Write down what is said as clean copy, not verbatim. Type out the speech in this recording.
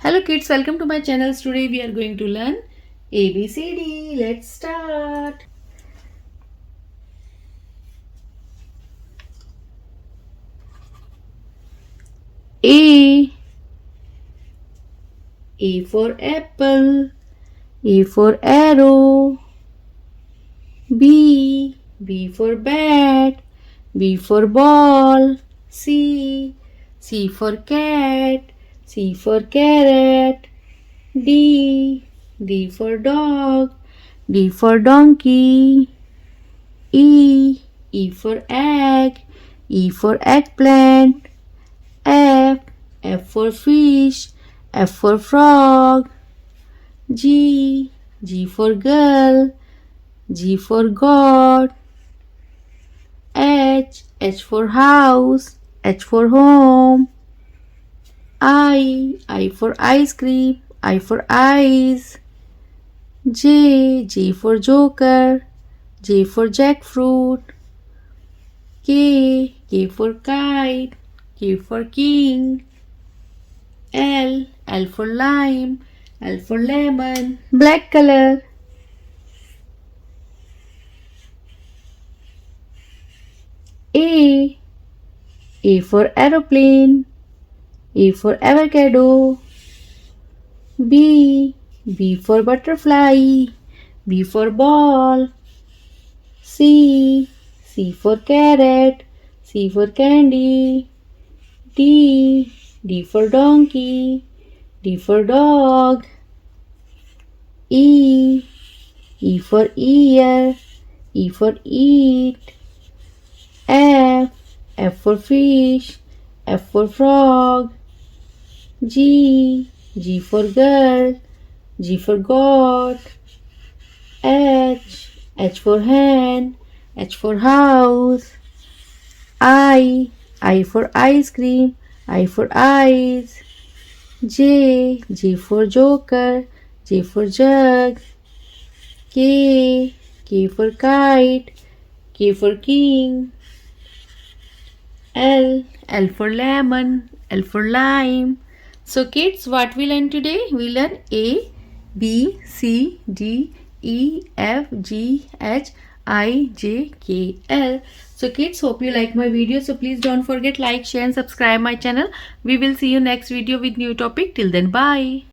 Hello kids, welcome to my channel. Today we are going to learn ABCD. Let's start. A. A for apple. A for arrow. B. B for bat. B for ball. C. C for cat. C for carrot. D. D for dog. D for donkey. E. E for egg. E for eggplant. F. F for fish. F for frog. G. G for girl. G for God. H. H for house. H for home. I for ice cream. I for eyes. J. J for joker. J for jackfruit. K. K for kite. K for king. L. L for lime. L for lemon. Black color. A. A for aeroplane. A for avocado. B. B for butterfly. B for ball. C. C for carrot. C for candy. D. D for donkey. D for dog. E. E for ear. E for eat. F. F for fish. F for frog. G. G for girl. G for God. H. H for hand. H for house. I for ice cream. I for eyes. J. J for joker. J for jug. K. K for kite. K for king. L for lemon. L for lime. So kids, what we learn today? We learn A, B, C, D, E, F, G, H, I, J, K, L. So kids, hope you like my video. So please don't forget like, share and subscribe my channel. We will see you next video with new topic. Till then, bye.